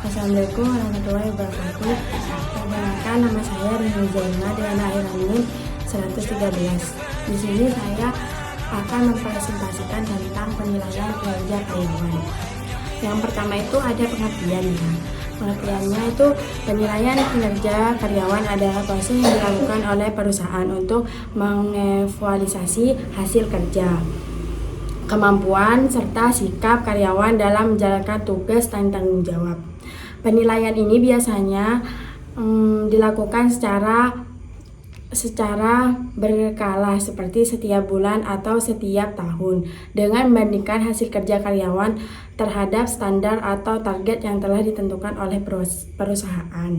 Assalamualaikum warahmatullahi wabarakatuh. Perkenalkan, nama saya Rini Zaina dengan lahir NIM 113. Di sini saya akan mempresentasikan tentang penilaian kinerja karyawan. Yang pertama itu ada pengertian ya. Pengertiannya itu penilaian kinerja karyawan adalah proses yang dilakukan oleh perusahaan untuk mengevaluasi hasil kerja, kemampuan serta sikap karyawan dalam menjalankan tugas dan tanggung jawab. Penilaian ini biasanya dilakukan secara berkala seperti setiap bulan atau setiap tahun dengan membandingkan hasil kerja karyawan terhadap standar atau target yang telah ditentukan oleh perusahaan.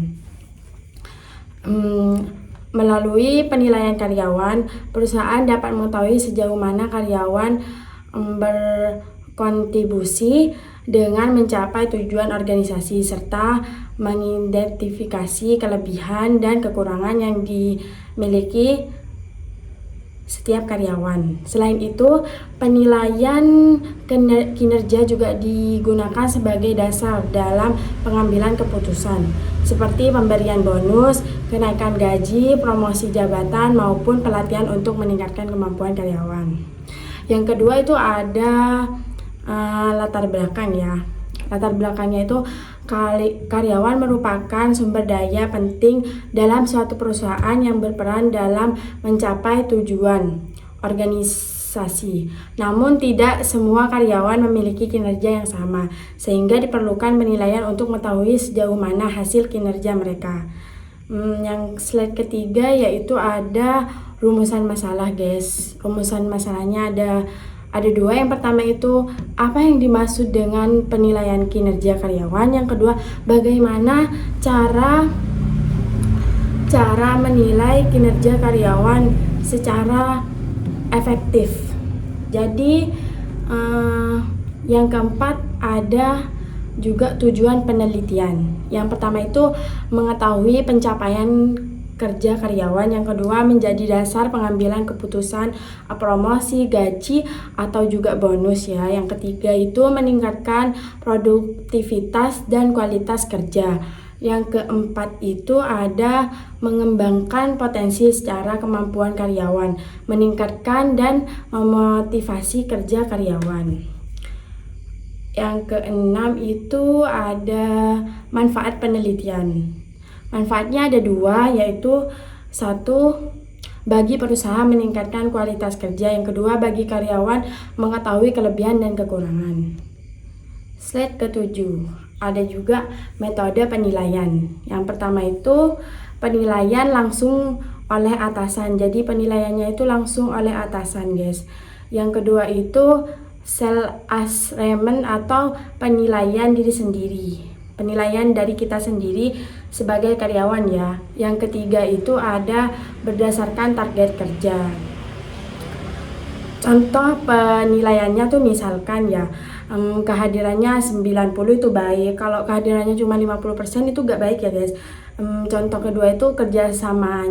Melalui penilaian karyawan, perusahaan dapat mengetahui sejauh mana karyawan berkontribusi dengan mencapai tujuan organisasi serta mengidentifikasi kelebihan dan kekurangan yang dimiliki setiap karyawan. Selain itu, penilaian kinerja juga digunakan sebagai dasar dalam pengambilan keputusan seperti pemberian bonus, kenaikan gaji, promosi jabatan maupun pelatihan untuk meningkatkan kemampuan karyawan. Yang kedua itu ada latar belakang ya. Latar belakangnya itu karyawan merupakan sumber daya penting dalam suatu perusahaan yang berperan dalam mencapai tujuan organisasi. Namun tidak semua karyawan memiliki kinerja yang sama, sehingga diperlukan penilaian untuk mengetahui sejauh mana hasil kinerja mereka. Yang slide ketiga yaitu ada rumusan masalah, guys. Rumusan masalahnya ada dua. Yang pertama itu apa yang dimaksud dengan penilaian kinerja karyawan. Yang kedua, bagaimana cara menilai kinerja karyawan secara efektif. Jadi yang keempat ada juga tujuan penelitian. Yang pertama itu mengetahui pencapaian kerja karyawan. Yang kedua menjadi dasar pengambilan keputusan promosi, gaji atau juga bonus ya. Yang ketiga itu meningkatkan produktivitas dan kualitas kerja. Yang keempat itu ada mengembangkan potensi secara kemampuan karyawan, meningkatkan dan memotivasi kerja karyawan. Yang keenam itu ada manfaat penelitian. Manfaatnya ada dua, yaitu satu, bagi perusahaan meningkatkan kualitas kerja. Yang kedua, bagi karyawan mengetahui kelebihan dan kekurangan. Slide ketujuh, ada juga metode penilaian. Yang pertama itu penilaian langsung oleh atasan. Jadi penilaiannya itu langsung oleh atasan, guys. Yang kedua itu self assessment atau penilaian diri sendiri. Penilaian dari kita sendiri sebagai karyawan ya. Yang ketiga itu ada berdasarkan target kerja. Contoh penilaiannya tuh misalkan ya, kehadirannya 90 itu baik. Kalau kehadirannya cuma 50% itu gak baik ya, guys. Contoh kedua itu kerjasama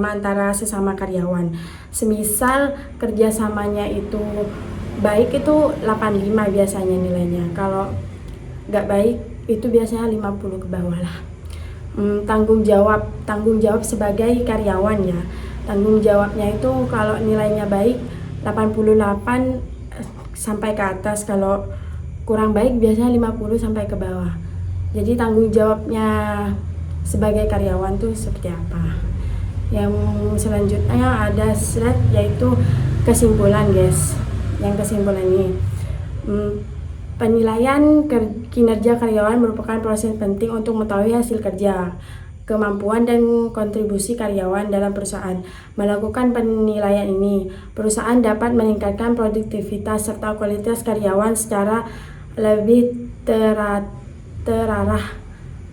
antara sesama karyawan. Semisal kerjasamanya itu baik itu 85 biasanya nilainya. Kalau gak baik itu biasanya 50 ke bawah lah. Tanggung jawab sebagai karyawan ya. Tanggung jawabnya itu kalau nilainya baik 88 sampai ke atas, kalau kurang baik biasanya 50 sampai ke bawah. Jadi tanggung jawabnya sebagai karyawan tuh seperti apa. Yang selanjutnya ada slide yaitu kesimpulan, guys. Yang kesimpulan ini penilaian kinerja karyawan merupakan proses penting untuk mengetahui hasil kerja, kemampuan dan kontribusi karyawan dalam perusahaan. Melakukan penilaian ini, perusahaan dapat meningkatkan produktivitas serta kualitas karyawan secara lebih terarah.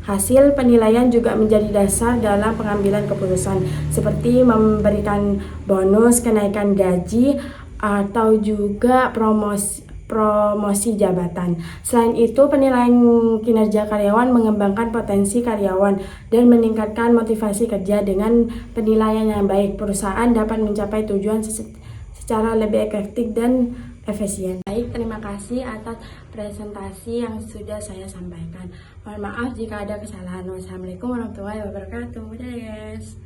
Hasil penilaian juga menjadi dasar dalam pengambilan keputusan, seperti memberikan bonus, kenaikan gaji, atau juga promosi jabatan. Selain itu, penilaian kinerja karyawan mengembangkan potensi karyawan dan meningkatkan motivasi kerja. Dengan penilaian yang baik, perusahaan dapat mencapai tujuan secara lebih efektif dan efisien. Baik, terima kasih atas presentasi yang sudah saya sampaikan. Mohon maaf jika ada kesalahan. Wassalamualaikum warahmatullahi wabarakatuh. Dadah guys.